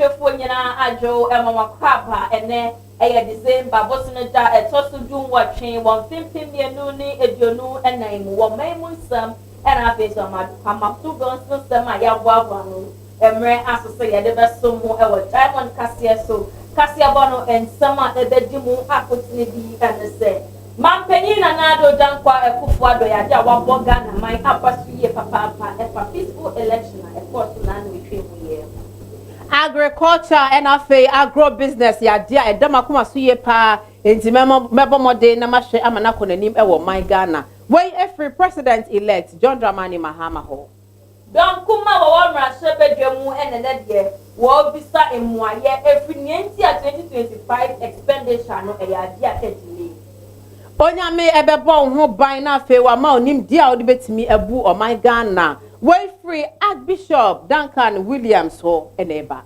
shefo nyina adwo ema kwaba ene eye December bosno da etoso dum watwe won pimpim mienu ni eduonu enan mu wo maimu nsam era abeso amatu gonso sam ya boabo no emre asose ye de beso mu e wo diamond kasia so kasia bono ensama ebedi mu akotine bi enese Mampenyi na nado dankwa ekufu ado ya dia waboga na mai apasuye papa peaceful election efforts na nwe ye agriculture and agro business ya dia edama kuma suye pa enti mebo mode na mahwe amana konanim e wo my Ghana wey every president elect John Dramani Mahama ho don kuma wo mra shebedwemu enene de wo bisa emuaye every 2025 expenditure no e ya dia kedile Onyame ebebo ho ban na afi wa ma onim dia odi betimi ebu o my Ghana way free Archbishop Duncan Williams ho eneba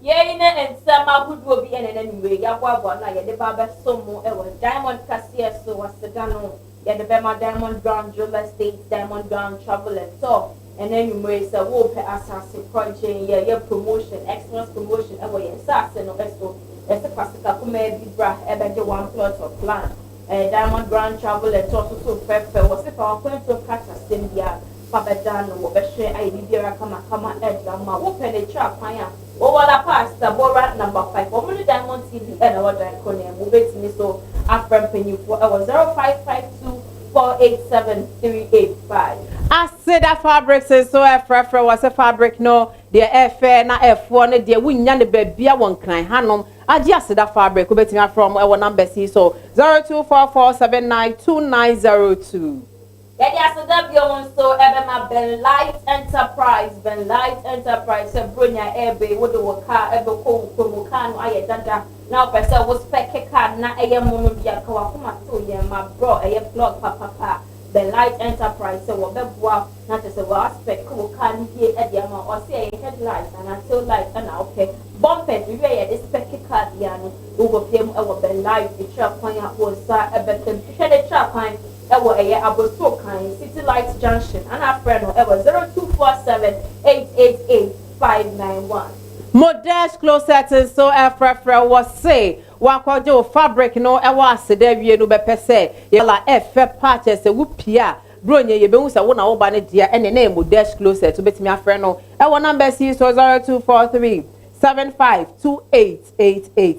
ye ine ensama hudu obi enene niwe ya boabo na ye de baba somo e wo Diamond Kasia so wasedano ye de be ma Diamond Brown Jewel Estate Diamond Brown Travel and so and then you may say wo pe asase crunching ye promotion excellence promotion e wo ye sase no eso ese pasika kuma bi bra e be de one plot of land Diamond Brown Travel and so pepe was if our point to catch a Cynthia Papa Dan wo be share ai bibiara kama edga ma wo pe the trap fire wo wala pasta bora number 5 wo mo Diamond TV and our diaconia wo betimi so afram penyufo e was 0552487385 Aseda fabrics so efrefre was a fabric no the efe na efo no de wunya ne babia won kran hanom agi aseda fabric wo betimi from e number C so 0244792902 Yadi aseda bion so ebe ma Ben Light Enterprise se bronya ebe wo de wo car ebe ko mu car no aye dada na pese wo spec car na eye mono bia ka wa kuma to ye ma bro eye plug papa Ben Light Enterprise se wo beboa na te se wo aspect ko car ni e de ma o se eye headlight na tail light na okay bumper we ye de spec car dia no wo piem e wo Ben Light e tra kwan a wo sa ebe tem hwe de tra kwan ewo eye aboso kan City Light Junction and our friend ewo 0247888591 Modest closet so efrefre was say wakojo fabric no ewo aseda wie no bepese yela efe patches e wupia bronye ye behu se wo na wo ba ne dia ene na modest closet so betimi afre no ewo number C so 0243752888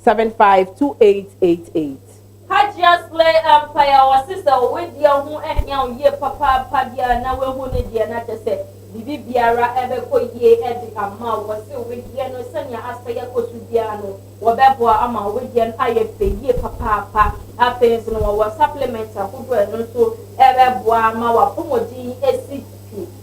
0243752888 Hajia's Slay Empire was sister with your who and young ye papa padia na we who need ye na say bibi biara ebe ko ye edi ama was with ye no sanya asaya ko tubiano wobebo ama with ye aye fe ye papa afens no wa supplement akodo no so ebe bo ama wa pomodi esi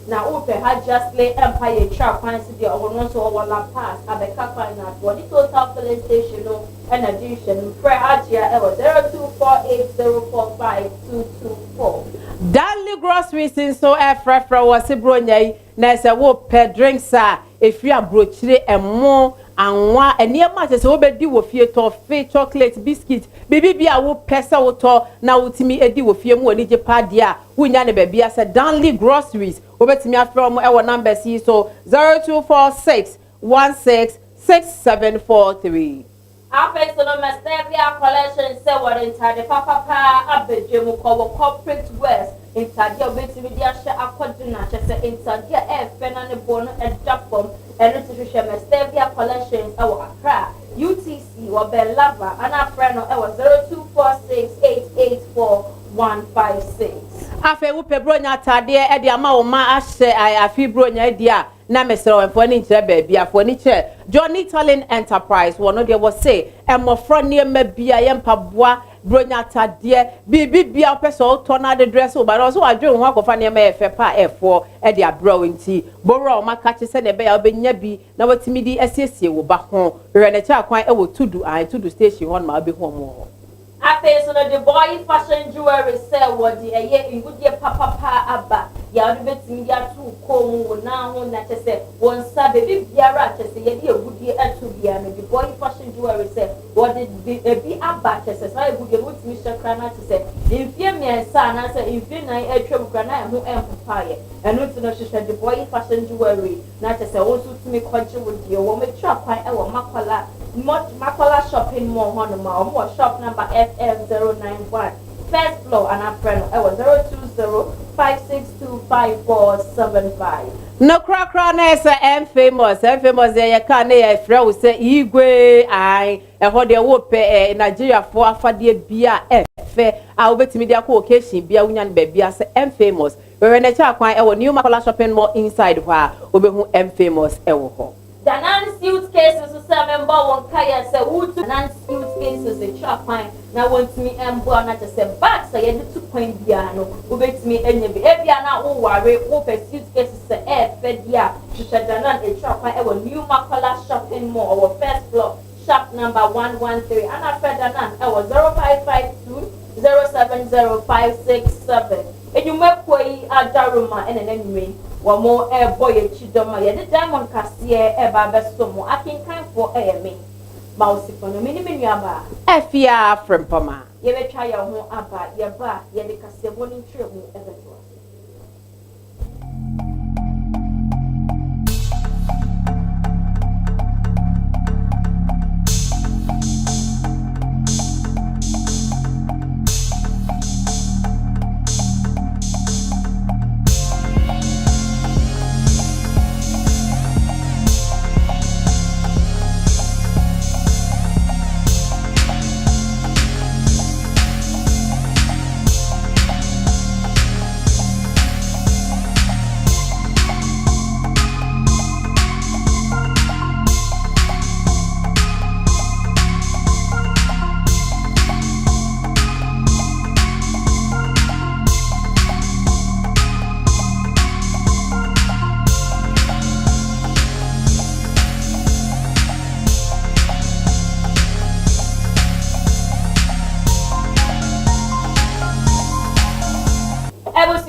na upe Hajia's Slay Empire trap fancy the no so wala pass abeka kwan na body total filling station no and addition for Hajia ever 0248045224 Daily groceries in so efrefre was bronya na se wo pe drinks a efi abrochire emo anwa ene ma se wo bedi wo fie to fe chocolate biscuit bibi bia wo pesa wo to na wotimi edi wo fie mu oni je pade a wunya ne ba bia se Daily groceries wo betimi afro mo e wo number C so 0246166743 Personal Masteria collection say what inside the papa abedjemu ko corporate west inside your bit media share akwaduna say inside your fena ne bono e japom and to share Masteria collection e wo Accra UTC wo be lava and a friend e wo 0246884156 afi wo pe bronya tade e de ama wo ma ahye afi bronya di a na mesero enfo ni nkyere baabi afo ni kye Johnny Talent Enterprise wono de wo say emofro ne mabia ye mpaboa bronya tade bibi bia opeso to na de dress oba no so adwe ho akofa ne ma efe pa efo e de abro nti boro o maka kye se ne be ya obenya bi na watimi di asiesie wo ba ho hwe ne kya kwan e wo tudu station hon ma be ho mo Afe so the boy fashion jewelry sell what the eye in good year papa aba ya de betimi ya to kom na ho na chese won sa baby biara chese ye de egudie atu bia no the boy fashion jewelry say what did be aba chese so egudie mo timi shekra na chese infie me sa na say infie na atwam kra na ho empire eno ti no hwehwe the boy fashion jewelry na chese wo so timi kwaje wo die wo me twa kwan e wo makola shopping mall hono ma o shop number FM091 first floor and a friend I was 02056255475. No crack na esa famous dey ka na ya frɛ wo sɛ igwe ai ɛhɔ de wo pɛ Nigeria fo afade bia ɛfɛ a wo betimi dia ko occasion bia wonya no ba bia sɛ famous we na cha kwan ɛwɔ New Makola shopping mall inside hɔ a obehu famous ɛwɔ hɔ. Danan suitcases so seven bar one kaya say who to Danan suitcases a chop pine now want me and boy not to say back so you to point piano who bet me any be na who worry open suitcases say fed ya to Danan a chop pine our New Makola shopping mall our first floor shop number 113 and I fed Danan our 0552 070567 and you make way at Daruma and an enemy. One more air boy chidoma ya the diamond cassia e baba somo akin kan for me mouse for no mini aba Efia from Pama ye be try your ho aba ye ba ye de cassia boni trip mu e beto.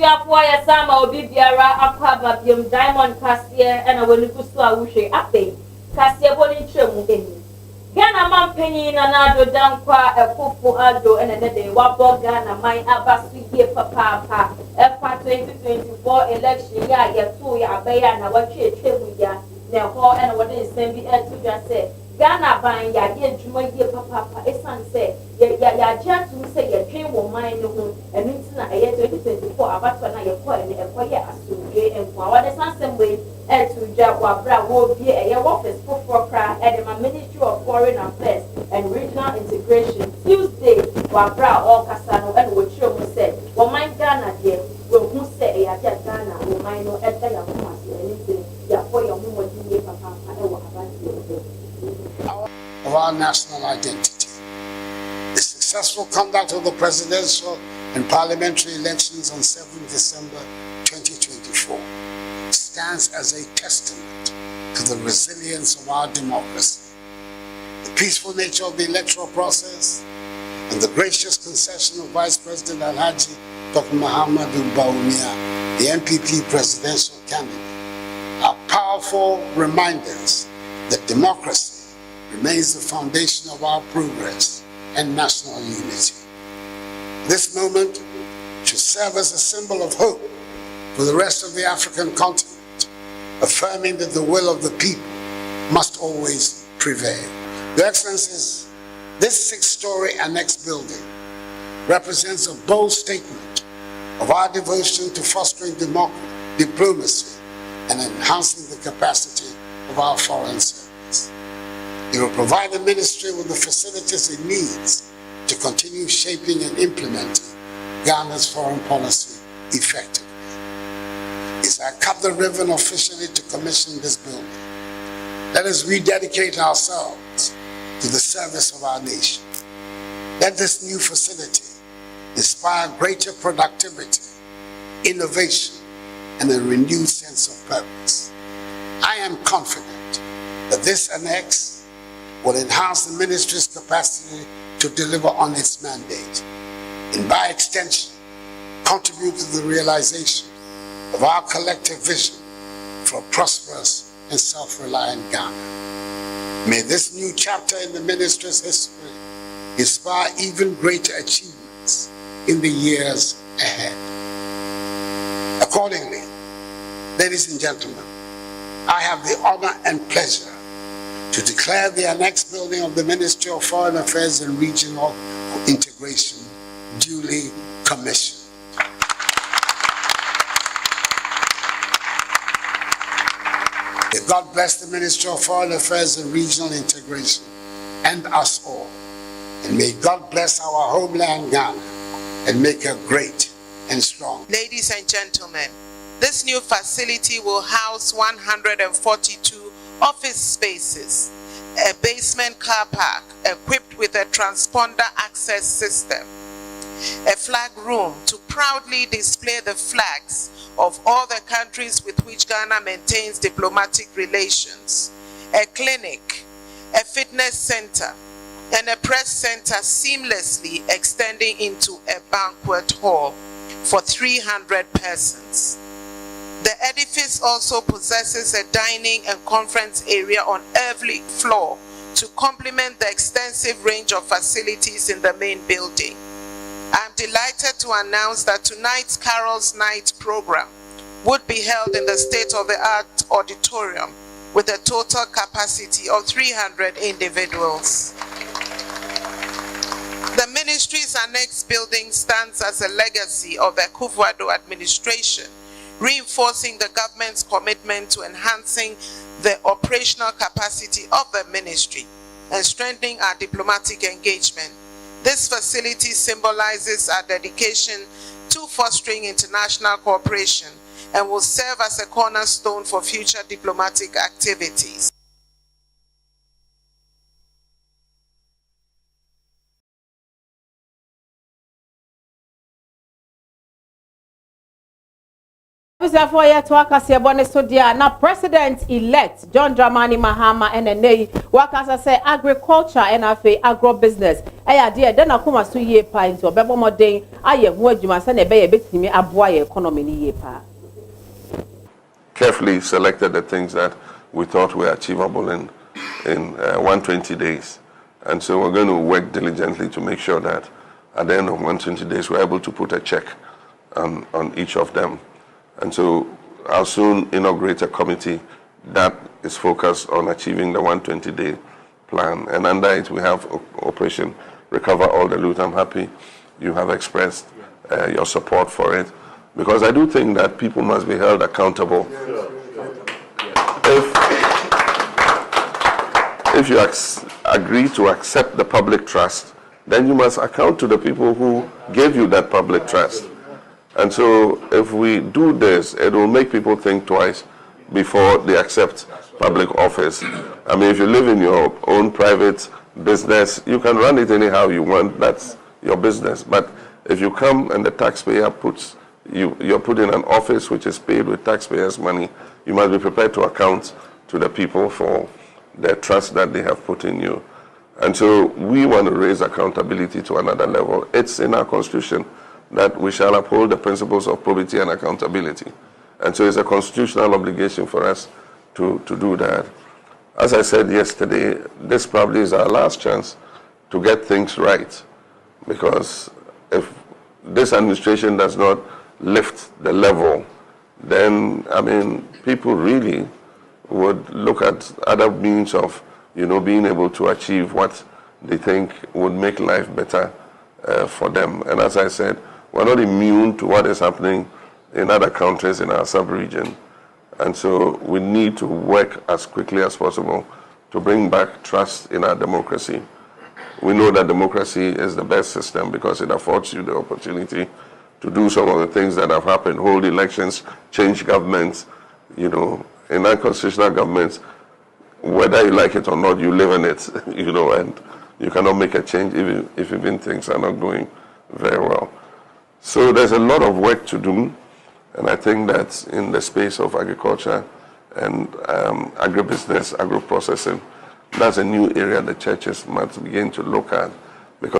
Apoya sama obi biara akwaba biom diamond cassia and a wenikusu awuhwe ape cassia boni ntremu eni Ghana man penny na nado dankwa ekufo ado and de wabo Ghana man abasu ye papa efa 2024 election ya yeto ya abeya na watwe twemu ya na ho and what is send be to just say Ghana ban ya ye dwuma ye papa esan say ya jatu say ye twen wo man no ho enu ntina eye 2024 abatwa na ye ko ene ekoye asumdwe enko awade sansem we to jabwa bra wo bie eye office for kra at the Ministry of Foreign Affairs and Regional Integration Tuesday wa bra all kasano and wo chiro mo say wo man Ghana de wo hu say ya Ghana wo man no eda ya ho ase ene ya for your mo di papa e wo abanti of our national identity. The successful conduct of the presidential and parliamentary elections on 7 December 2024 stands as a testament to the resilience of our democracy, the peaceful nature of the electoral process, and the gracious concession of Vice President Alhaji Dr. Mahamudu Bawumia, the MPP presidential candidate, are powerful reminders that democracy remains the foundation of our progress and national unity. This moment should serve as a symbol of hope for the rest of the African continent, affirming that the will of the people must always prevail. Your Excellencies, this 6-story annex building represents a bold statement of our devotion to fostering diplomacy and enhancing the capacity of our foreign service. It will provide the ministry with the facilities it needs to continue shaping and implementing Ghana's foreign policy effectively. As I cut the ribbon officially to commission this building, let us rededicate ourselves to the service of our nation. Let this new facility inspire greater productivity, innovation, and a renewed sense of purpose. I am confident that this annex will enhance the ministry's capacity to deliver on its mandate, and by extension, contribute to the realization of our collective vision for a prosperous and self-reliant Ghana. May this new chapter in the ministry's history inspire even greater achievements in the years ahead. Accordingly, ladies and gentlemen, I have the honor and pleasure to declare the annexed building of the Ministry of Foreign Affairs and Regional Integration duly commissioned. May God bless the Ministry of Foreign Affairs and Regional Integration and us all. And may God bless our homeland Ghana and make her great and strong. Ladies and gentlemen, this new facility will house 142 office spaces, a basement car park equipped with a transponder access system, a flag room to proudly display the flags of all the countries with which Ghana maintains diplomatic relations, a clinic, a fitness center, and a press center seamlessly extending into a banquet hall for 300 persons. The edifice also possesses a dining and conference area on every floor to complement the extensive range of facilities in the main building. I'm delighted to announce that tonight's Carol's Night program would be held in the state-of-the-art auditorium with a total capacity of 300 individuals. The ministry's annexed building stands as a legacy of the Akufo-Addo administration, reinforcing the government's commitment to enhancing the operational capacity of the ministry and strengthening our diplomatic engagement. This facility symbolizes our dedication to fostering international cooperation and will serve as a cornerstone for future diplomatic activities. For year to akasi ebone so dia na President-elect John Dramani Mahama NNA wakasa say agriculture and agro business eya de den akoma so yie pa nti obebo moden aye ho adwuma se na ebe ye betimi aboa ye economy ni yie pa. Carefully selected the things that we thought were achievable in 120 days, and so we're going to work diligently to make sure that at the end of 120 days we're able to put a check on each of them. And so I'll soon inaugurate a committee that is focused on achieving the 120-day plan. And under it, we have Operation Recover All the Loot. I'm happy you have expressed your support for it, because I do think that people must be held accountable. If you agree to accept the public trust, then you must account to the people who gave you that public trust. And so if we do this, it will make people think twice before they accept public office. I mean, if you live in your own private business, you can run it anyhow you want. That's your business. But if you come and the taxpayer you're put in an office which is paid with taxpayers' money, you must be prepared to account to the people for the trust that they have put in you. And so we want to raise accountability to another level. It's in our constitution that we shall uphold the principles of probity and accountability. And so it's a constitutional obligation for us to do that. As I said yesterday, this probably is our last chance to get things right, because if this administration does not lift the level, then, I mean, people really would look at other means of, being able to achieve what they think would make life better for them. And as I said, we're not immune to what is happening in other countries in our sub-region. And so we need to work as quickly as possible to bring back trust in our democracy. We know that democracy is the best system because it affords you the opportunity to do some of the things that have happened, hold elections, change governments. In unconstitutional governments, whether you like it or not, you live in it, and you cannot make a change if even things are not going very well. So there's a lot of work to do, and I think that in the space of agriculture and agribusiness, agro-processing, that's a new area the churches must begin to look at, because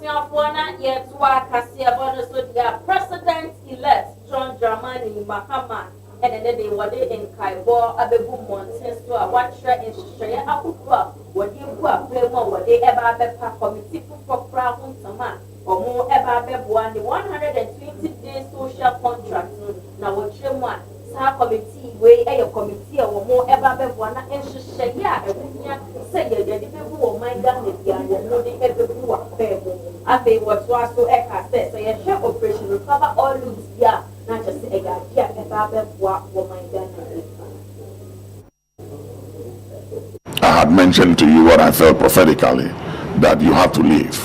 Fiona yet wa Cassia Bonus with their president-elect John Dramani Mahama and then they were in Kaibo Abebu Mountains to a watcher in Shaya Akukwa, what you were Playmo, what they ever bepa committee for Crown Sama, or more ever bebuan the 120-day social contract. Now what you want, Sa committee, way a committee or more ever bebuana and Shaya, and say you're the people of my gun if you are the ever who are fair. After what was so echo said, so your share operation will cover all loops, yeah, not just a guy, yeah, and Baba for my gun. I had mentioned to you what I felt prophetically, that you have to leave,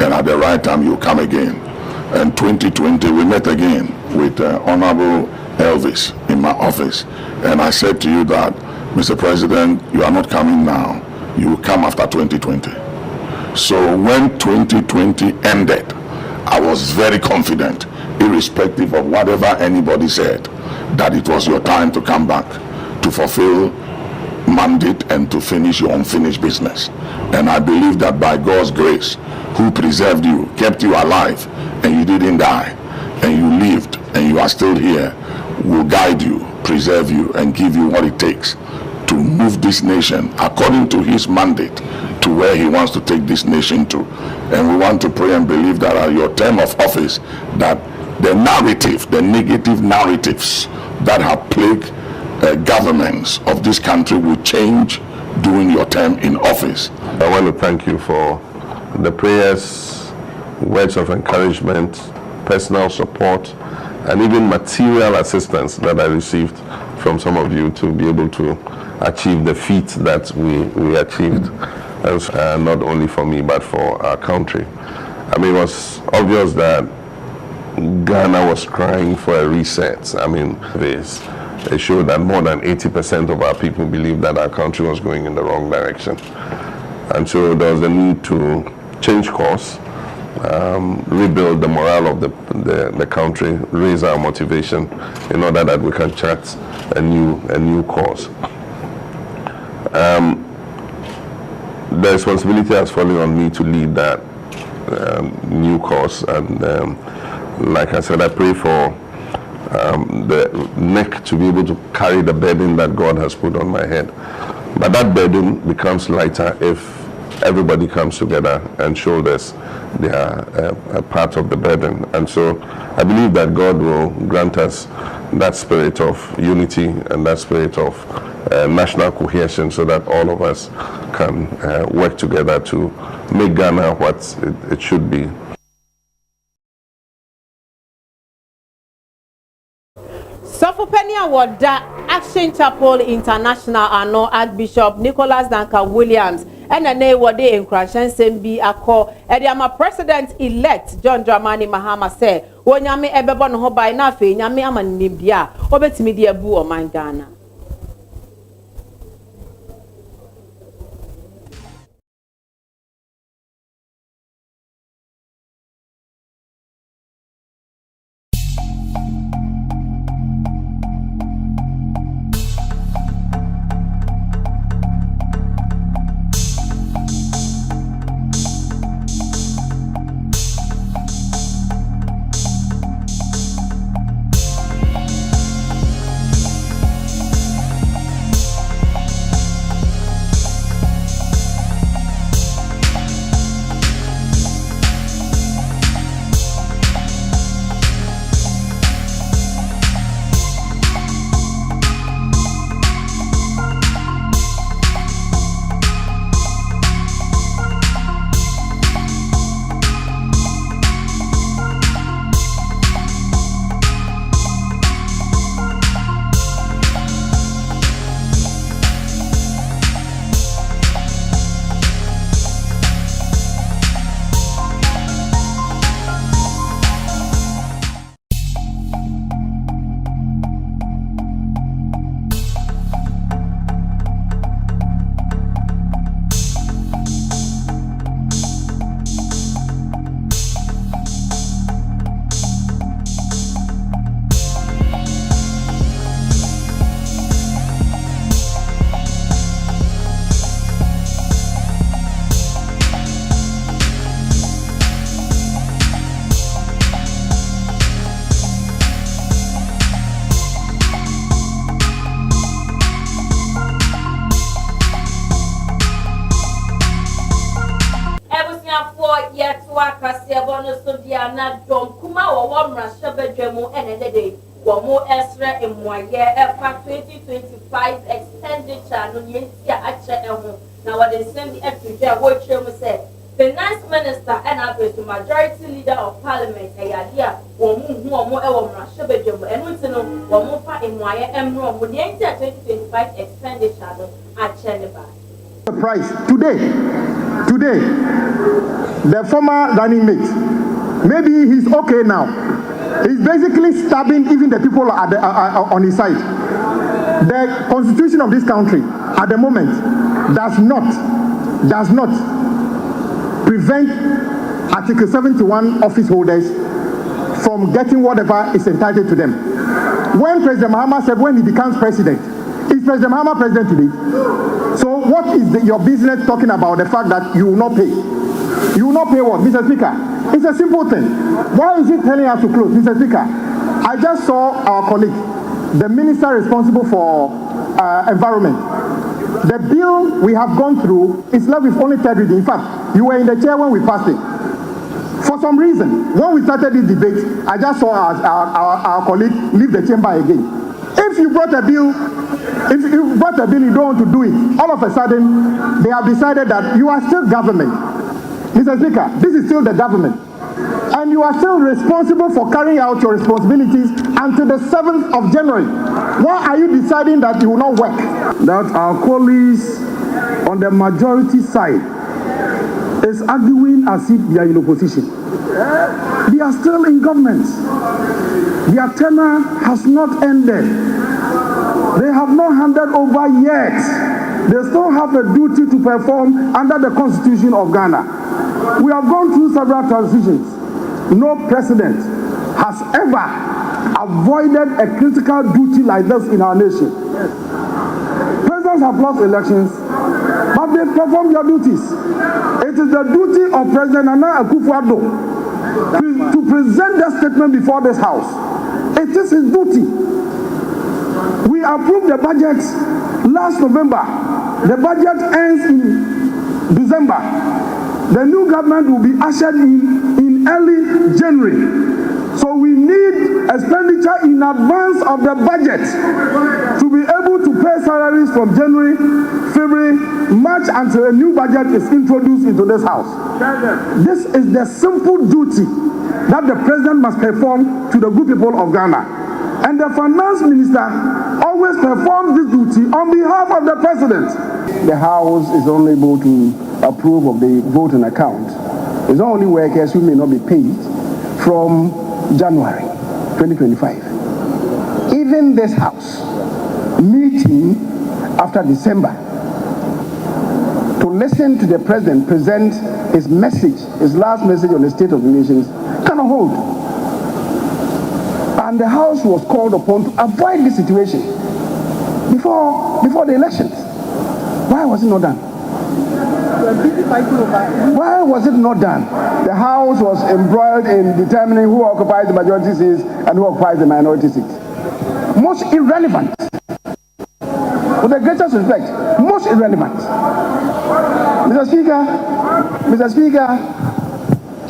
and at the right time you come again. And 2020 we met again with Honorable Elvis in my office, and I said to you that, Mr. President, you are not coming now, you will come after 2020. So when 2020 ended, I was very confident, irrespective of whatever anybody said, that it was your time to come back to fulfill mandate and to finish your unfinished business. And I believe that by God's grace, who preserved you, kept you alive, and you didn't die, and you lived, and you are still here, will guide you, preserve you, and give you what it takes to move this nation according to his mandate to where he wants to take this nation to. And we want to pray and believe that at your term of office, that the narrative, the negative narratives that have plagued governments of this country will change during your term in office. I want to thank you for the prayers, words of encouragement, personal support, and even material assistance that I received from some of you to be able to achieve the feat that we achieved, and not only for me but for our country. I mean, it was obvious that Ghana was crying for a reset. I mean, it showed that more than 80% of our people believed that our country was going in the wrong direction. And so there was a need to change course, rebuild the morale of the country, raise our motivation in order that we can chart a new course. The responsibility has fallen on me to lead that new course, and like I said, I pray for the neck to be able to carry the burden that God has put on my head. But that burden becomes lighter if everybody comes together and shoulders a part of the burden. And so I believe that God will grant us that spirit of unity and that spirit of national cohesion, so that all of us can work together to make Ghana what it should be. Sofopeni Awoda Action Chapel International ano Archbishop Nicholas Danka Williams and a name wode in Krashen Sembi Ako Ediama President-elect John Dramani Mahama say wonyame ebebo no ho bai na afi nyame amanim dia obetimi dia bu o man Ghana. yet what Cassia Bonus Sodiana, John Kuma, or one Rashabba Jemo, and a day. One more extra in 1 year, FA 2025 expenditure, no Yensia Acha. Now, what they send the FPJ, what you said. Finance Minister and the majority leader of Parliament, a idea, or more Rashabba Jemo, and we know one more part in 1 year, and wrong with the 2025 expenditure at Cheneba. The price today, the former running mate, maybe he's okay now. He's basically stabbing even the people on his side. The constitution of this country at the moment does not prevent Article 71 office holders from getting whatever is entitled to them. When President Mahama said when he becomes president, is President Mahama president today? So what is your business talking about the fact that you will not pay? You will not pay what, Mr. Speaker? It's a simple thing. Why is he telling us to close, Mr. Speaker? I just saw our colleague, the minister responsible for environment. The bill we have gone through is left with only third reading. In fact, you were in the chair when we passed it. For some reason, when we started this debate, I just saw our colleague leave the chamber again. If you brought a bill, you don't want to do it, all of a sudden, they have decided that you are still government. Mr. Speaker, this is still the government. And you are still responsible for carrying out your responsibilities until the 7th of January. Why are you deciding that you will not work? That our colleagues on the majority side is arguing as if they are in opposition. They are still in government. Their tenure has not ended. They have not handed over yet. They still have a duty to perform under the Constitution of Ghana. We have gone through several transitions. No president has ever avoided a critical duty like this in our nation. Presidents have lost elections, but they perform their duties. It is the duty of President Nana Akufo-Addo to present that statement before this House. It is his duty. We approved the budget last November. The budget ends in December. The new government will be ushered in early January. So we need expenditure in advance of the budget to be able to pay salaries from January, February, March until a new budget is introduced into this House. This is the simple duty that the president must perform to the good people of Ghana. And the finance minister always performs this duty on behalf of the president. The House is only able to approve of the voting account. It's not only workers who may not be paid from January 2025. Even this House meeting after December to listen to the president present his message, his last message on the state of the nations, cannot hold. And the House was called upon to avoid this situation before the elections. Why was it not done? Why was it not done? The House was embroiled in determining who occupies the majority seats and who occupies the minority seats. Most irrelevant. With the greatest respect, most irrelevant. Mr. Speaker,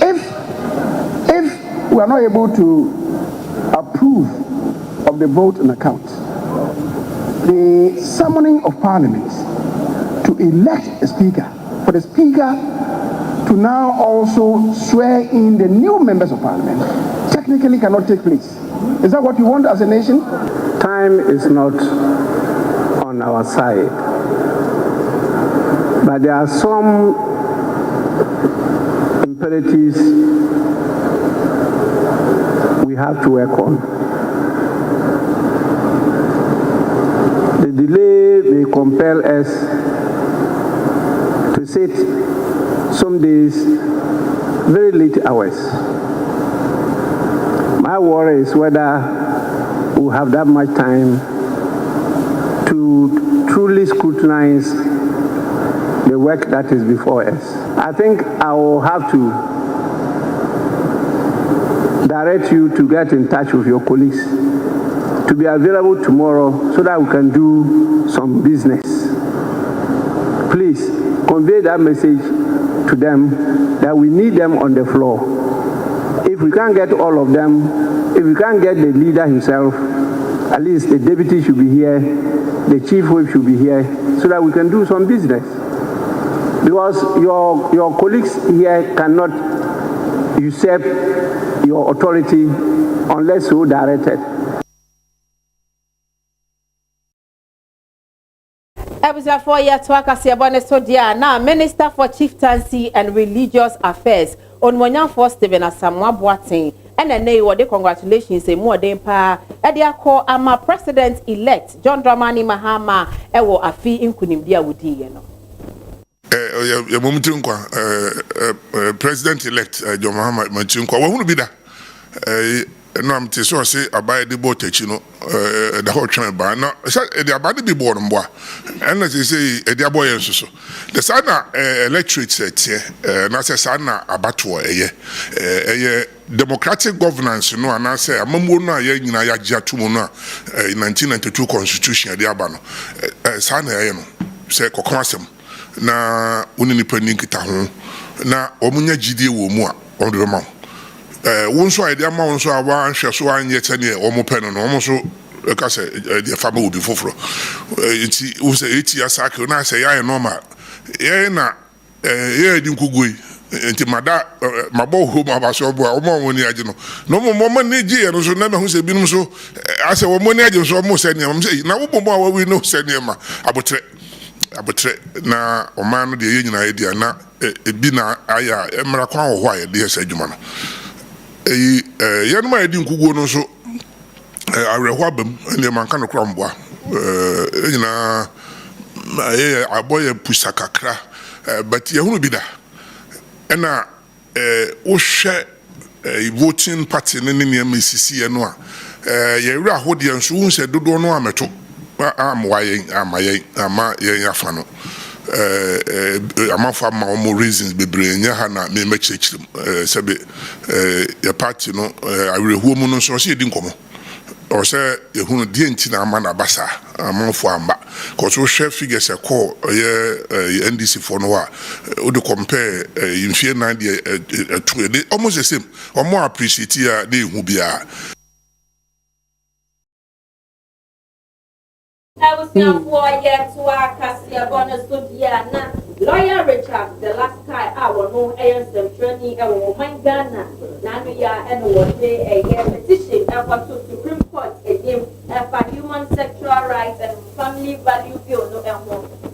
if we are not able to approve of the vote on account, the summoning of Parliament to elect a speaker, for the speaker to now also swear in the new members of Parliament, technically cannot take place. Is that what you want as a nation? Time is not on our side, but there are some imperatives we have to work on. The delay may compel us to sit some days very late hours. My worry is whether we'll have that much time to truly scrutinize the work that is before us. I think I will have to direct you to get in touch with your colleagues to be available tomorrow so that we can do some business. Please convey that message to them that we need them on the floor. If we can't get all of them, if we can't get the leader himself, at least the deputy should be here, the chief whip should be here, so that we can do some business. Because your colleagues here cannot usurp your authority unless so directed. Episode 4 year to Akasiabone Sodia, now Minister for Chieftaincy and Religious Affairs, on Wanyan Stephen Asamoah Boateng, and a nay what the congratulations a more than pa, Edia call ama President-elect John Dramani Mahama, Ewo Afi Inkunimdia Wudi, you know. President-elect John Mahama Machinkwa, what would be that? No, I'm to say about the boat, the whole channel bar. Now, the about be born, boy, and as they say, a dear boy, and so. The Sana electorate said, Nasa Sana Abatua, a democratic governance, and I say, a Mamuna, Yaya Jatumuna, in 1992 Constitution, the Abano, Sana, say, Kokosam, na Uninipenikita, na Omunya Gidi Wumua, on the amount. Once I did my so I want to show and yet any almost pen and almost because the family will be for it was 8 years cycle. And I say, I am normal. Yeah, didn't go into my dad, my boy, whom I was so boy, when I didn't know. No more money, and also never who said, been so. I said, well, money, I just almost said, I'm saying, now we know, said him, I would na o man the union idea na e bi na aya e mra kwa ho hwa ye de sedwuma no yanuma edi nkugo no so awerehwa bam ne man kan kra mboa nyina aboye pusa kakra but yehunu bi da na wo hwe voting party ne ne MCC no a ye wura hode nso hu se dodo no ameto am waye ama ye yafa no amafa ma omo reasons bebre nya ha na me mechechim sebe ya party no awerehuo mu no so se di nkomo o se ehunu die nti na ama na basa amanfo amba cause we share figures e call ye NDC for no a o de compare infie na de almost the same or more appreciate ya de hu bia. I was now 4 years to Akasiabone Sodia. Lawyer Richard, the last guy, I will know ASM training, I will mind Ghana. Nanuya and one day a petition ever to Supreme Court again for human sexual rights and family value bill. No,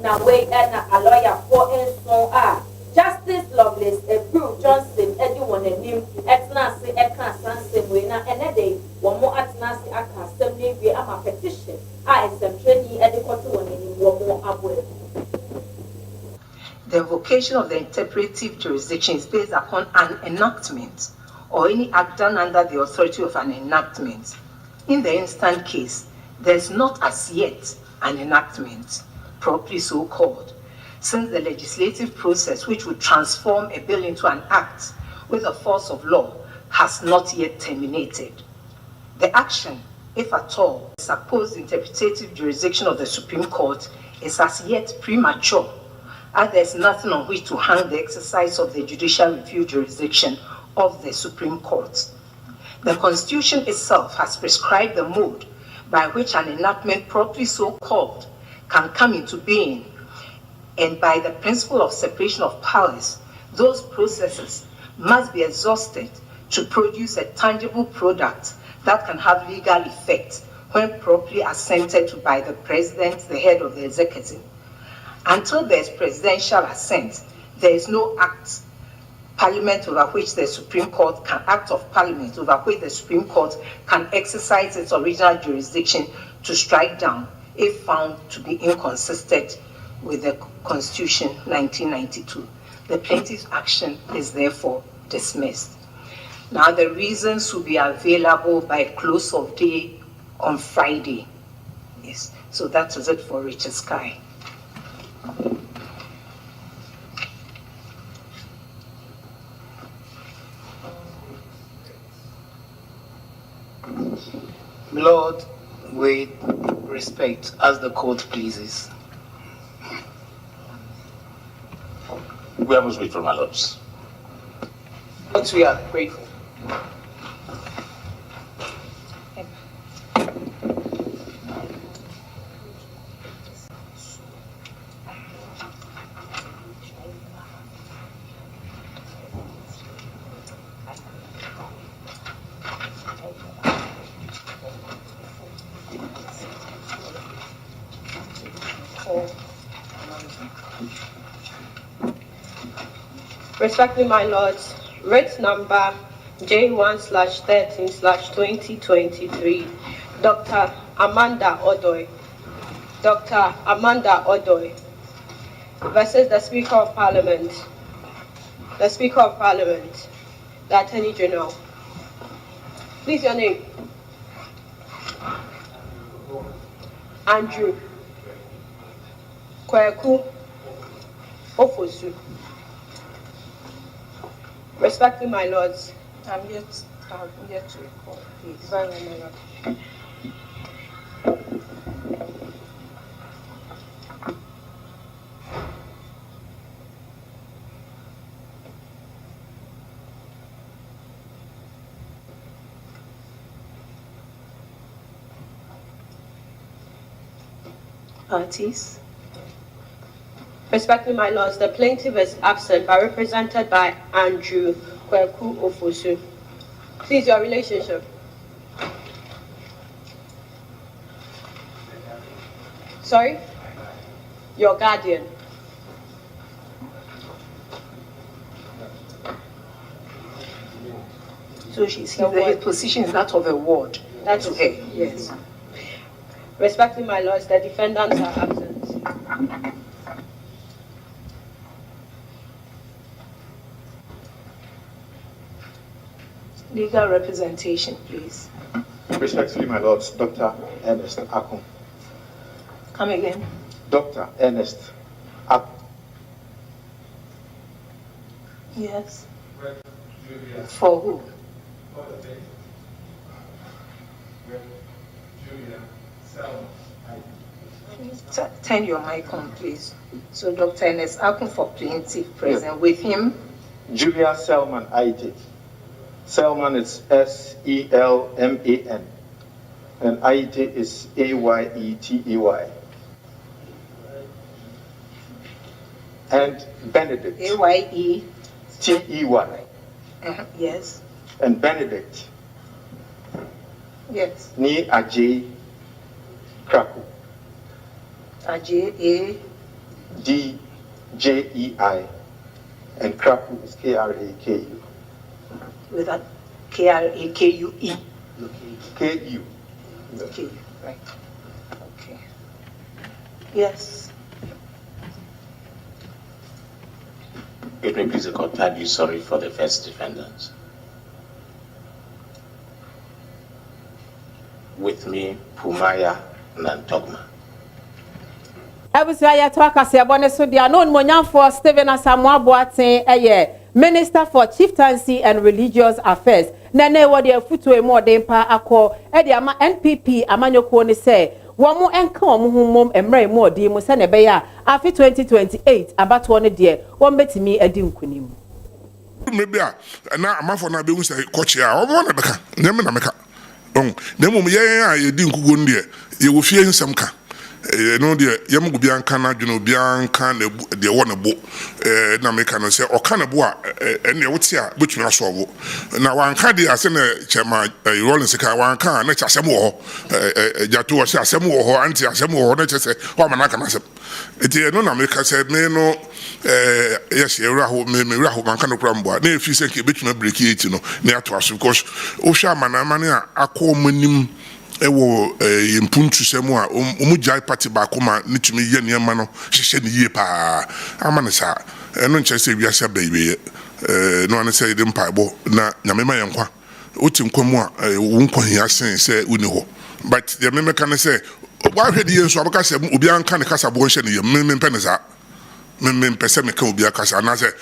now wait and a lawyer for and so Justice Lovelace, approved Johnson, anyone and him, Exnasi, Exnasi, winner, and a day, one more Exnasi, Assembly, we are my petition. I am training adequate one in one more abway. The invocation of the interpretive jurisdiction is based upon an enactment or any act done under the authority of an enactment. In the instant case, there is not as yet an enactment, properly so called, since the legislative process which would transform a bill into an act with the force of law has not yet terminated. The action, if at all, the supposed interpretative jurisdiction of the Supreme Court is as yet premature, and there is nothing on which to hang the exercise of the judicial review jurisdiction of the Supreme Court. The Constitution itself has prescribed the mode by which an enactment properly so called can come into being, and by the principle of separation of powers, those processes must be exhausted to produce a tangible product that can have legal effect when properly assented to by the President, the head of the executive. Until there is presidential assent, there is no act Parliament over which the Supreme Court can act of Parliament over which the Supreme Court can exercise its original jurisdiction to strike down if found to be inconsistent with the Constitution 1992. The plaintiff's action is therefore dismissed. Now the reasons will be available by close of day on Friday. Yes, so that is it for Richard Sky. Lord, with respect, as the court pleases. we have to withdraw, my lords. But we are grateful. Respectfully, my lords, writ number J1/13/2023, Dr. Amanda Odoy versus the Speaker of Parliament, the Attorney General. Please, your name. Andrew Kweku Ofosu. Respectfully, my lords, I'm yet to recall, please. Very well, my lord. Parties. Respectfully, my lords, the plaintiff is absent but represented by Andrew Kweku Ofosu. Please, your relationship. Sorry? Your guardian. So his position is that of a ward. That's okay. Yes. Respectfully, my lords, the defendants are absent. Legal representation, please. Respectfully, my lords, Dr. Ernest Akun. Come again. Dr. Ernest Akun. Yes. For who? Turn your mic on, please. So Dr. Ernest Akun for plaintiff present. Yes. With him? Julia Selman Aite. Selman is S-E-L-M-A-N. And Aite is A-Y-E-T-E-Y. And Benedict. A-Y-E-T-E-Y. Yes. And Benedict. Yes. Ni Ajay Kraku. Ajay A. D-J-E-I. And Kraku is K-R-A-K-U. With a K-R-A-K-U-E. K-U. Okay, right. Okay. Yes. It may please the court, pardon you, sorry for the first defendants. With me, Pumaya Nantogma. Ebusua ya to akase abone so dia no nmonyamfo Stephen Asamoah Boateng Minister for Chieftaincy and Religious Affairs. Nene wodi afuto e mo den pa akọ e de ama NPP amanyoko ni se wo mo enka wo mo humom emre mo di mo se ne be ya afi 2028 abato ne de wo betimi adi nkunim. Maybe na amafo na be hu se koche a wo na beka nyem na meka don dem mo ye a di nkugo ndie ye wo fie nsem ka no de yam gu bianka na dweno bianka na de wo na bo na meka no se oka na bo a ene wote a betumi aso na wanka de ase na chema Rollins ka wanka na chasem wo jato wo se asem wo ho anti asem wo na chese o manaka na asem eti no na meka se me no yes ewra ho me ewra ho manka no prambo na efi se ke betumi break it no na ato aso because o hwa manamane a akọ manim ewo impuntu semu a omujai party ba kuma nitumi ye niema no hye ne yie pa amane sa eno nche se wiase baby no ane se dem paibo na nyamema yenkwa otinkwamu a wonkwa hia sen se uni ho but ye meme kan se wa hwede ye so abaka se obi anka ne kasa bo hye ne ye meme mpene za meme mpese me kan obi akasa na se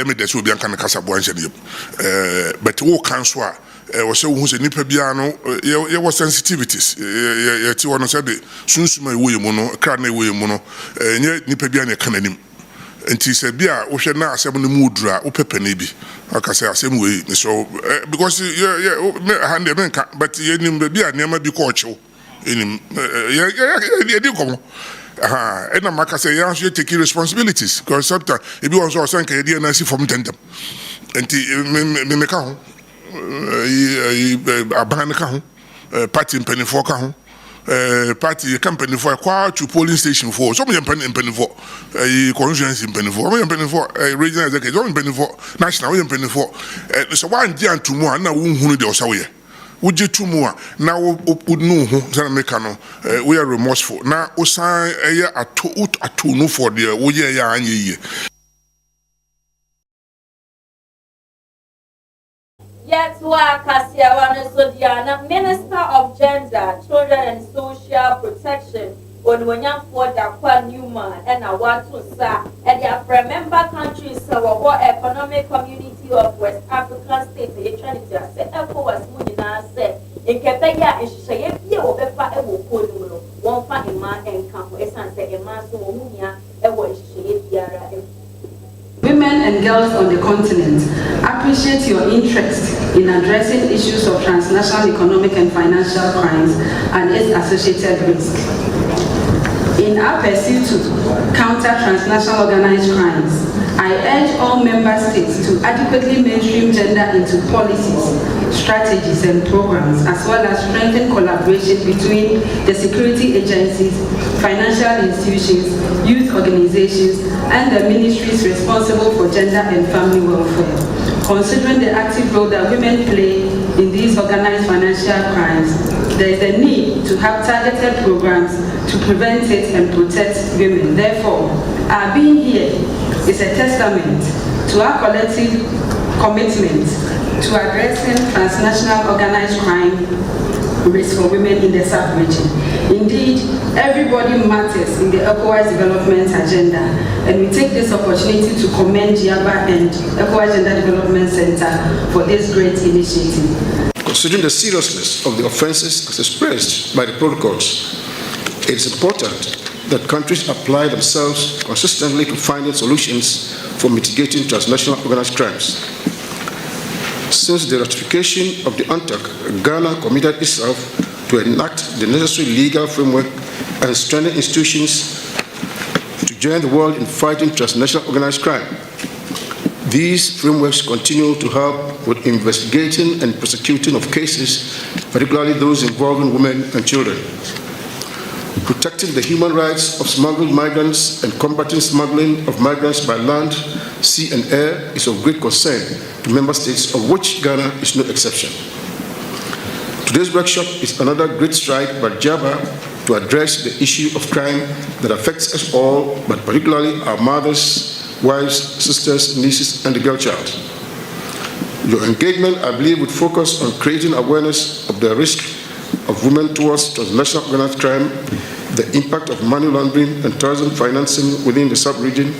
me de se obi anka ne kasa bo hye ne ye but wo kan so a was so who's a nipa biano, was sensitivities. Yet you want to say the sunsuma way mono, a carne way mono, and yet nipa bian a cananim. nti se bia wo hwe na asem no mu dura wo pepe na bi aka say asem we so because me hande me nka but yenim bia niam bi ko ochew enim ye di komo and I'm say you have to take responsibilities because sometimes if you also think you na si from tendem nti me ka ho aban ka ho party mpanifo ka ho party company for kwa to polling station for so many penny for constituency penny for regional executive penny for national penny for so one day and tomorrow na wo hunu de osawe woje tumu a na wo nu ho sana meka no we are remorseful na osan eye ato no for the wo ye ya anye. Yes, Kasiawana Sodiana, Minister of Gender, Children and Social Protection, on Wanyamfo Dakwa Newman, and I want to say, and they are member countries, our Economic Community of West African States, the Trinity, I said, ECOWAS, Munina said, in Kepaya, and Shayapia, or Befa, and Wokolo, one fa in my and Campo, Essan, a man, so Munia, and what Shayapia. Women and girls on the continent appreciate your interest in addressing issues of transnational economic and financial crimes and its associated risks. In our pursuit to counter transnational organized crimes, I urge all member states to adequately mainstream gender into policies, strategies and programs, as well as strengthen collaboration between the security agencies, financial institutions, youth organizations, and the ministries responsible for gender and family welfare. Considering the active role that women play in these organized financial crimes, there is a need to have targeted programs to prevent it and protect women. Therefore, our being here is a testament to our collective commitment to addressing transnational organized crime risk for women in the sub-region. Indeed, everybody matters in the ECOWAS development agenda, and we take this opportunity to commend GIABA and ECOWAS Gender Development Center for this great initiative. Considering the seriousness of the offenses as expressed by the protocols, it is important that countries apply themselves consistently to finding solutions for mitigating transnational organized crimes. Since the ratification of the UNTAC, Ghana committed itself to enact the necessary legal framework and strengthen institutions to join the world in fighting transnational organized crime. These frameworks continue to help with investigating and prosecuting of cases, particularly those involving women and children. Protecting the human rights of smuggled migrants and combating smuggling of migrants by land, sea, and air is of great concern to member states, of which Ghana is no exception. Today's workshop is another great stride by GIABA to address the issue of crime that affects us all, but particularly our mothers, wives, sisters, nieces, and the girl child. Your engagement, I believe, would focus on creating awareness of the risk of women towards transnational organized crime, the impact of money laundering and terrorism financing within the sub-region,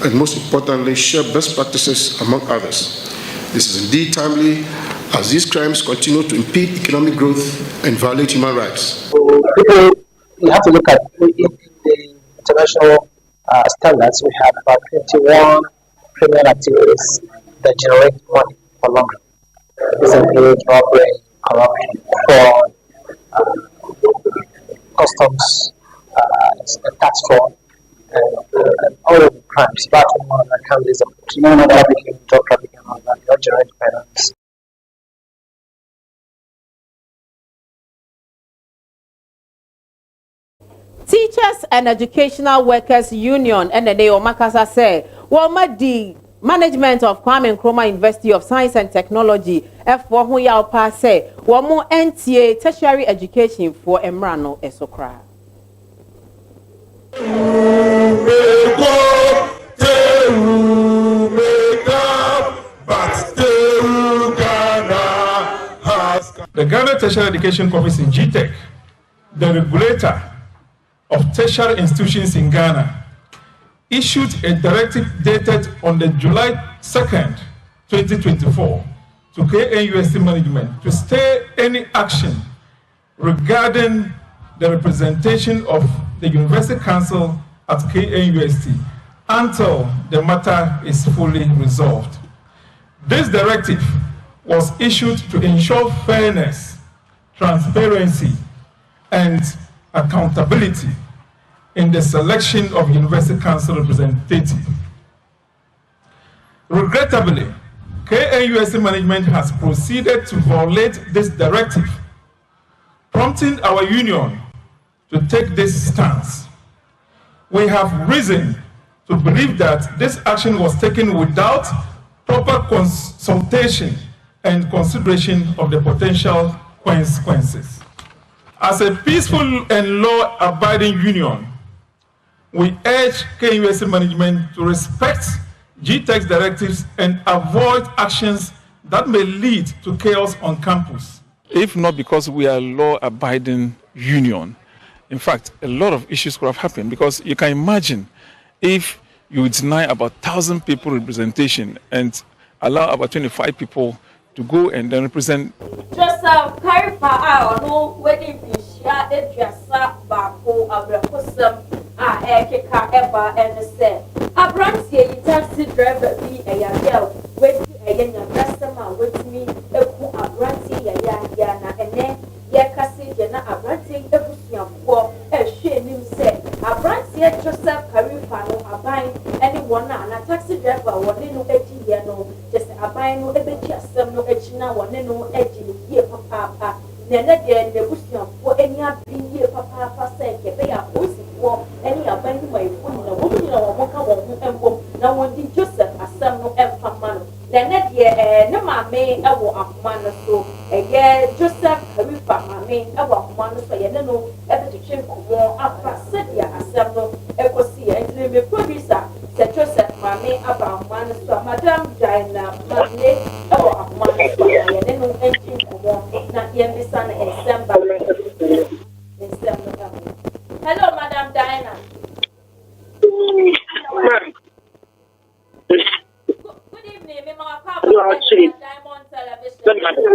and most importantly, share best practices among others. This is indeed timely, as these crimes continue to impede economic growth and violate human rights. You have to look at in the international standards. We have about 21 criminal activities that generate money for long. This includes robbery, corruption, fraud, customs, tax fraud, and all of the crimes. About 21 of the counties of criminal trafficking, drug trafficking, and all that, they generate finance. Teachers and Educational Workers Union and the Omakasa say, the management of Kwame Nkrumah University of Science and Technology F4 hu ya opa say, NTA tertiary education for Emrano Esokra. The Ghana Tertiary Education Commission, GTEC, the regulator of tertiary institutions in Ghana, issued a directive dated on the July 2nd, 2024 to KNUST management to stay any action regarding the representation of the University Council at KNUST until the matter is fully resolved. This directive was issued to ensure fairness, transparency, and accountability in the selection of University Council representatives. Regrettably, KNUST management has proceeded to violate this directive, prompting our union to take this stance. We have reason to believe that this action was taken without proper consultation and consideration of the potential consequences. As a peaceful and law-abiding union, we urge KNUST management to respect GTEC's directives and avoid actions that may lead to chaos on campus. If not because we are a law-abiding union, in fact, a lot of issues could have happened, because you can imagine if you deny about 1,000 people representation and allow about 25 people to go and then represent. Joseph Karipa, no wedding fish, Edjasa, Bako, Abrakusam, Ekeka, Eba, and the a branch here, you taxi driver be a young girl, with a young customer with me, a branch here, Yana, and then Yakasi, Jana, a branch here, a shame him said, a branch here, Joseph Karipa, a buying anyone, and a taxi driver, one little edgy, no, just a buying no edgy, some no edgy, one no edgy, here, papa. Nene de the bushman for any opinion, papa, say, they are pussy for any abandoned way, a woman or woman, no one did Joseph, a son no empire man. Nene de no mamma, a war of man, so a year Joseph, Karipa, mamma, a war of man, so you know, ever to change more after Sedia, a son no, Ecosia, and the producer, said Joseph, mamma, about man, so Madame Diana, Madame, a war of man, so I don't know anything for not yet. Hello, Madam Diana. Good evening, Mama Papa. Diamond Television. Good morning.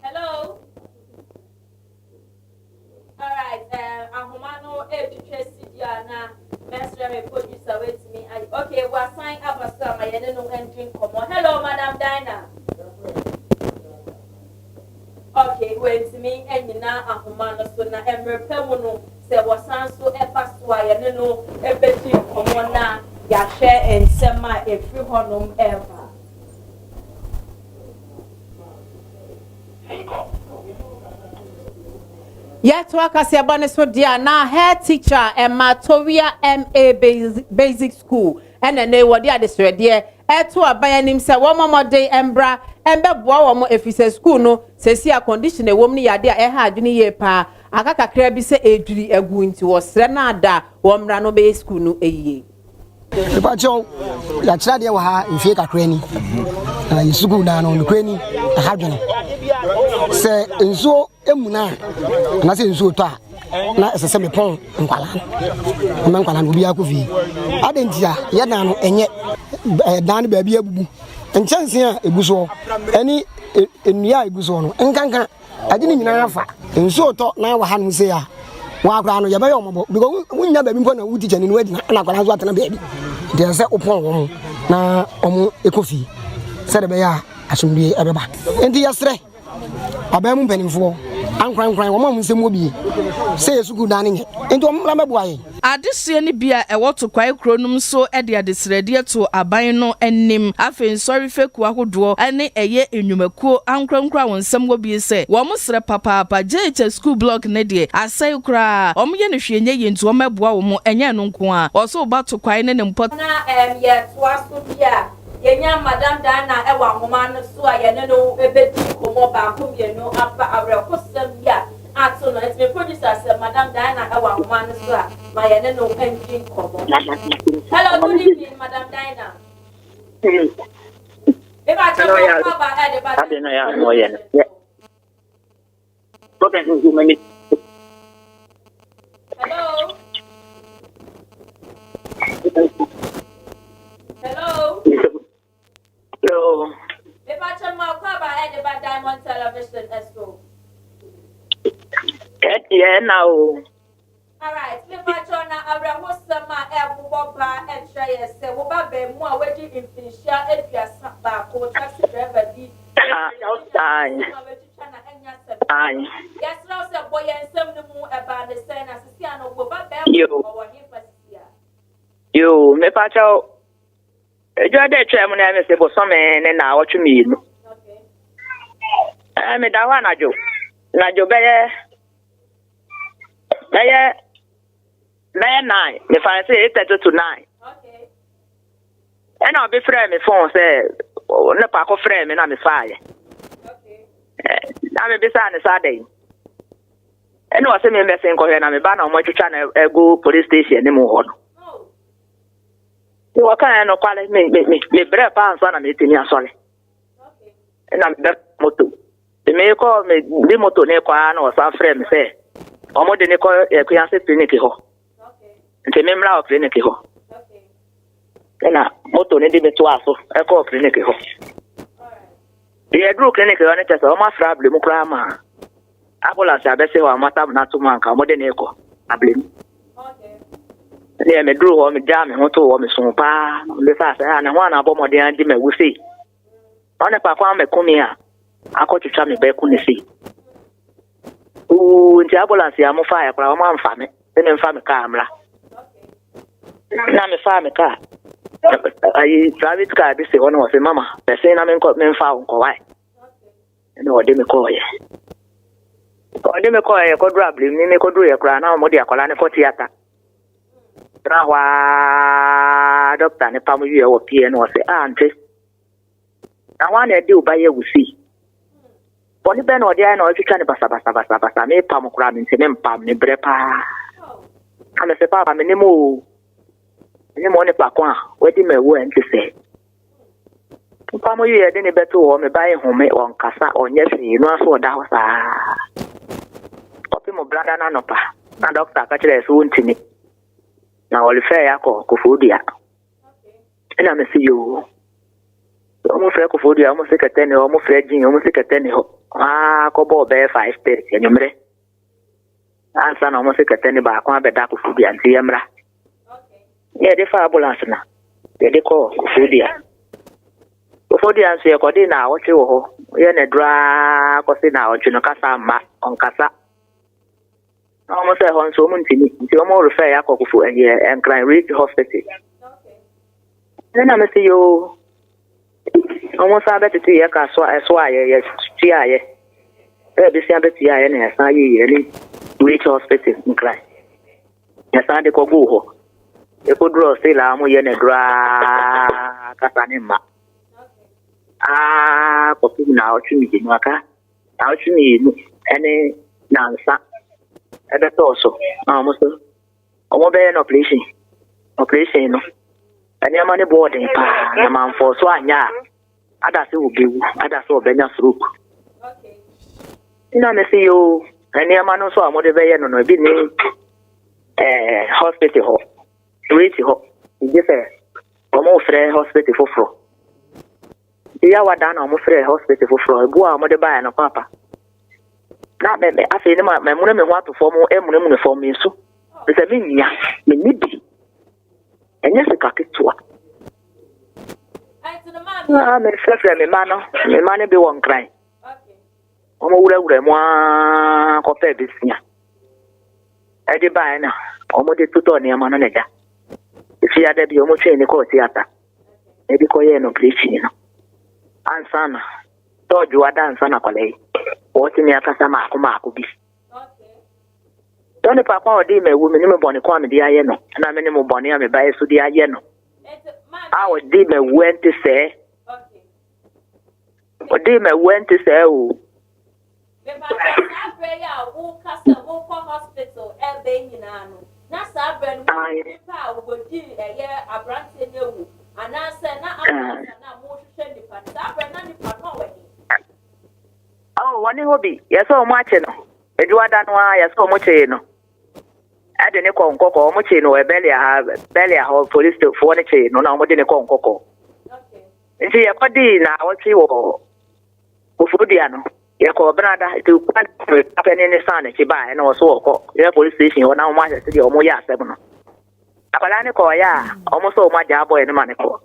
Hello. All right. Ahumano Tracy Diana, Master producer with me. Okay, we're signing up a summer. I don't know anything. Come on. Hello, Madam Diana. Okay, wait me and you now Ahumano so na Emre Pemono say was so Epaswa. I don't know everything. Come on now. Ya share and sema a free honum ever. Yet work as a bonus for dear now head teacher and Matoria MA Basic School and then they were there this dear to a bayan himself 1 more day embra and beboa more if it's school no says here condition a woman ya there had ye pa akaka krabi say edri egu into was renada womra no be school no eye Pacho ya chira de wa ha mfie kakra ni na yisugu na no nkra ni ahadwene se nso emuna na se nso to a na esese me pon nkwala no bia kofi adentia ye na no enye dan ba bia bubu enchanse a eguso eni enua eguso no enkanka ade ni nyina afa nso to na wa ha no se ya wa akra no ye be yo mobo because wunya ba bi mpo na wuti chani no adi na akra so atena ba bi de se opon wo na omo ekofi se de be ya asumdie ebeba enti yesre abamu mpanimfo ankran wo mam nsem obi se yesuku dan nye enti omla meboaye adesue ni bia ewoto kwai kronum so e de adesrede to aban no anim afen sorry feku ahodo ene eye enwumakuo ankrankra won nsem obi se wo mosre papa JH school block ne de asai kra omye ne hwenye ye ntu omeboa wo mo enye no nko a oso bato kwai ne mpot na ye twaso bia yenya Madam Diana ewa homa no so a ye no ebedi komo ba ko ye no apa abrekosam bia ato no it's me producer say Madam Diana ewa homa no so a ma ye no engine komo. Hello, good evening, Madam Diana. Eba chama baba e de ba I no ya no ye no problem is many. Hello. SO. Yeah, now. Alright, me pachona abraho sama e boba e try say wo ba be mu a wedi infinisia eduasa ba ko taxi driver di Aye. Yes, now say boy and some mu e ba the say na sisi ano wo ba be wo hin fasisia. Yo, me pacho. Ejo de twa mu na me se bo so me ne na wo twemi nu. Okay. Me da wa na jo. Na jo be ye 9. Me find say 8:30 to 9. Okay. And I'll be friend me phone say ne pa ko friend me na me fire. Okay. Na me be say na Saturday. And was say me be say ko here na me ba na mo twetwa na go police station ni mo ho no. Oh. You wa kan no kwale me bre pa anso na me tini asole. Okay. And na me moto. Me ko me moto ne kwa na o sa friend me say omo de ne ko ekwanse clinic ho. Nti me mra o clinic ho. Okay. Na moto ne de me to aso e ko clinic ho. Alright. Ye dru clinic ho ne tese o ma fra able mu kra ma. Ambulance abese ho amata na to man ka omo de ne ko able mu. Okay. Ne me dru ho me ja me ho to ho me so pa. Le fa sa na ho na bo mo de an di me wusi. One pa kwa me kumi a akotwetwa me be ku ne si. Nti ambulance ya mo fa ya kra o ma mfa me. Ne mfa me ka amra. Na me fa me ka. Ai private car bi se hono o se mama. Be se na me mfa nko wai. Ne o de me ko ye. O de me ko ye ko dra blim ni me ko dru ye kra na o mo de akola ne ko theater. Tra wa doctor ne pamu ye wo pie no se auntie. Na wa na de o ba ye wusi. Boni be na o de ai na o twitwa ne basa me pamu kra me nse me mpam ne bre pa. Ame se pa me ne mo ni mo ne pa kwa wedi me wo enti se pa mo ye de ne beto wo me bai home on kasa onye fi no aso da ho sa opi mo brada na no pa na doctor ka kire so ntini na oli fe ya ko fodia ina me si yo o mo fe ko fodia o mo se ketene o mo fe jin o mo se ketene ho ko bo be 5 days enyumre ansa na o mo se ketene ba kwa be da ko fodia nti yemra. Yeah, the ambulance na. They call Fodia. Fodia say ko dey na what you ho. Ye na dra ko say na oju no kasa ma on kasa. Almost say hon so muntini. Nti o mo refer ya ko fu Encline Reach Hospital. Okay. Then I say yo. Almost abet to ye ka so aye ti aye. E bi say abet aye na sa ye ni Reach Hospital Encline. Ya sa de ko go ho. Eko draw say la mo ye ne dra kasa ni ma. Ko fu na o tumi ji nwaka. Na o tumi ni ene na nsa. Ebe to so. Mo so. Omo be no operation no. Ene ma ne boarding pa na man for so anya. Ada se obewu, ada se obenya stroke. Okay. Ina me say yo, ene ma no so amode be ye no no bi ni hospital ho. Reach ho. Ije fe. Omo frɛ hospital foforo. Iya wada na omo frɛ hospital foforo. Ebu a omo de ba na papa. Na me afi ni me mu na me ho atofo mo emu ne fo me so. Be me nya, me nibi. Enye se kaketwa. Ai to the man. Me frɛ me ma no. Me ma ne be won kran. Okay. Omo wura mo a ko pe bi sia. E de ba na. Omo de tuto ne ma no ne ja. If you had be almost in the court theater, maybe call no preaching. Ansana, told you a dance on a colleague. What in your Casama, Comaco be. Don't papa or dear woman, no bonny quam the Iano, and I'm any bonny, I'm a bias to the Iano. I would deem a went to say, what deem a went to say, oh. Hospital, na sa brand pa wo di eye abrante ne wu ana se na ambulance na mo hwehwe nipa sa brand na nipa no we oh wani hobi yes o mo ache no eduada no a yes o mo che no ade ne ko nkoko o mo che no e belia ho police fo ne che no na mo de ne ko nkoko okay nti ye ko di na wo chi wo Fodia no Yako brada to happen in the sun and she buy and also your police station or now my city or more ya 7. Apalani ko ya almost all my job boy in the manico.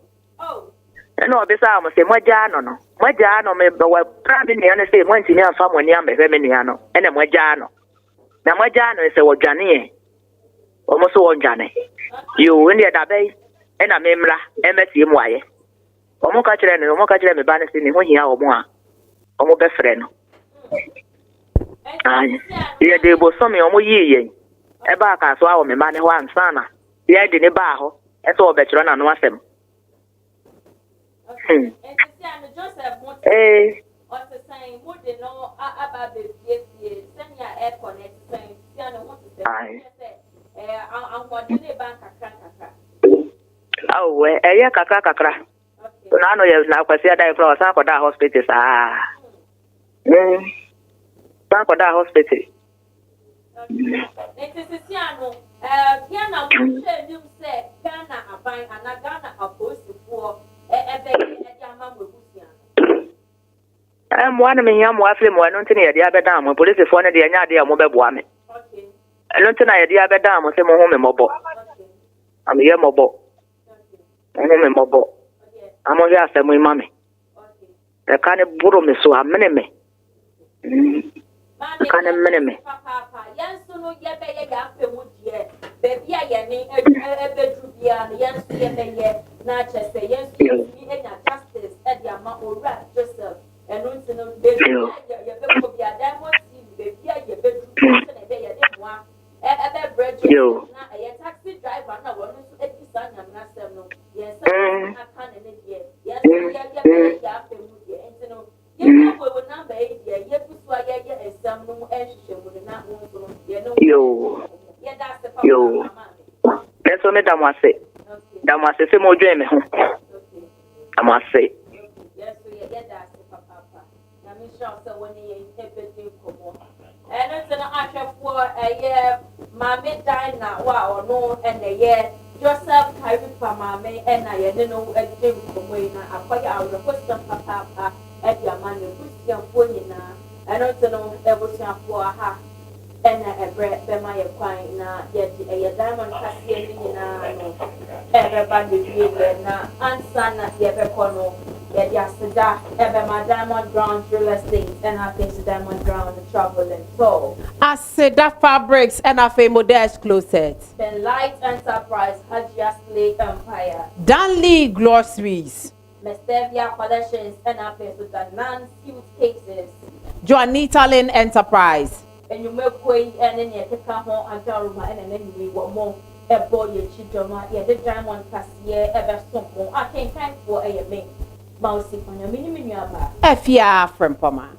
No, besides, I say, Majano, me, but what probably the say, when she near someone near me, Feminiano, and a Majano. Now, Majano is a Wajani, almost all Johnny. You in the Dabe, and a Memra, MSMY. Omokacher and Omokacher, me banishing when he are more. Omo best friend. Yeah, they will some Omo ye. A back as well, me man, one sana. Yeah, the Nebaho, and so better than one of them. And Joseph, what the saying, would they know about the send your air connect saying, what to say? I'm watching a bank oh, yeah, Kakra. So now you now can see that from Sankoda Hospital. Sankoda Hospital. It is a Siano. Ghana, you say, Ghana, a buying and a Ghana opposed to for. I'm one of me, I'm waffling one on the other dam, when police phone the idea of mobile woman. I don't think I had the other dam or some home mobile. I'm here mobile. I'm home mobile. I'm on your same with mommy. The kind of burrow me so I'm many. The kind of many. Yes, so no, yet, baby, I need a bedroom, yes, yes, not just say yes, justice, and the amount of rat, Joseph, and don't know, baby, your diamond, baby, your bedroom, and a day I didn't want a bridge, a taxi driver, no one to every son, I'm not saying no, yes, I can't, yes, yes, and no. You will not be here, yet to swag and some no action would not want to yo. That's what Madame was say. That must say more dream. I must say. Yes, that's papa. Now, Miss Shaw, when he everything come on. And it's an usher for a year, Mammy died now, wow, no, and a year. Joseph carried for Mammy, and I didn't know a dream from when I acquire out the question papa at your money, which young pony now. I don't know everything for her. And a bread, the my acquiring now, yet a diamond casting everybody really now, and son at the Ebecono, yet yesterday, ever my diamond ground real estate, and I think the diamond ground the travel and so. I said that fabrics and a modest closet. The Light Enterprise had just laid empire. Danley Groceries. Mestevia collections and I face with the non-suit cases. Juanita Lynn Enterprise. And you make way and then you take a home and tell me and then we want more a boy, your children, the diamond cassier, ever something. I can't thank for a me. Mousy on your mini F.ya. from Poma.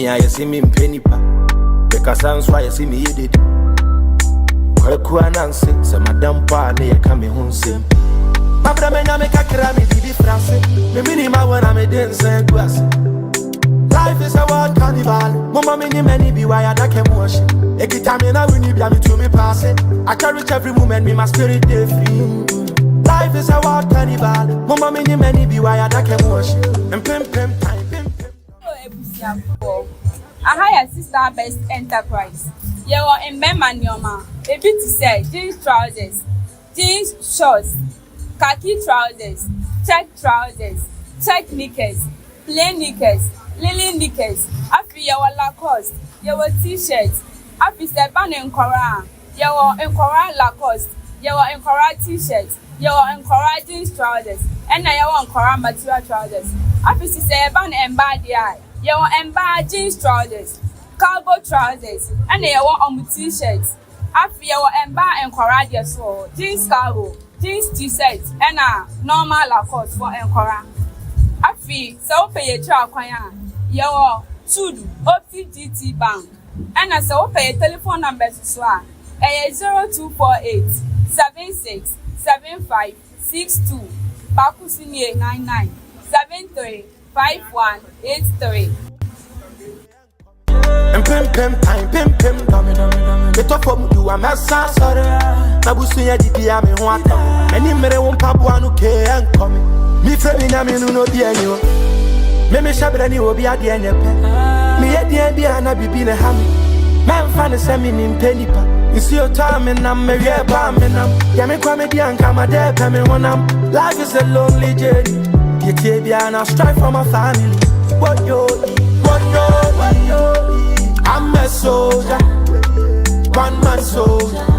I see me penny pa. Because sounds why I see me did. Nancy, some madam pa near coming home sim. My brother make a crami be France. Me minima when I'm a dancer glass. Life is a wild carnival. Mama many many be wired I can wash. Every time I win you be to me pass it. I cherish every moment, me my spirit day free. Life is a wild carnival. Mama many be wired I can wash. And pim time. hire sister-based enterprise. You are in Memanioma, a bit to say jeans trousers, jeans shorts, khaki trousers, check trousers, check knickers, plain knickers, lily knickers, after your Lacoste, your t-shirts, after the ban in Cora, your Encora Lacoste, your Encora t-shirts, your Encora jeans trousers, and I want Cora material trousers. After the ban and bad eye, your embar jeans trousers, cargo trousers, and they want t-shirts. After your embar and Cora, so jeans cargo, jeans t-shirts, and a normal Lacoste for Encora. Afi so pay a child kwanya your Tudu OPGT bank and as so pay telephone number so 0248 76 75 62 Bakusinye 99 73 5183. Pim time dummy. Get up from you a massa sorry. Nabusuya di me wanta. Many mere won pabwa no ke en come. Me frame na me no bi anyo. Me shabra ni obi ade enyepe. Me ye dia na bibi na ham. Man fan se me nim penipa. Isi o time na me we ba me nam. Ya me kwa me di anka ma de pe me wonam. Life is a lonely journey. Get bia na strive for my family. What yo I'm a soldier, one man soldier.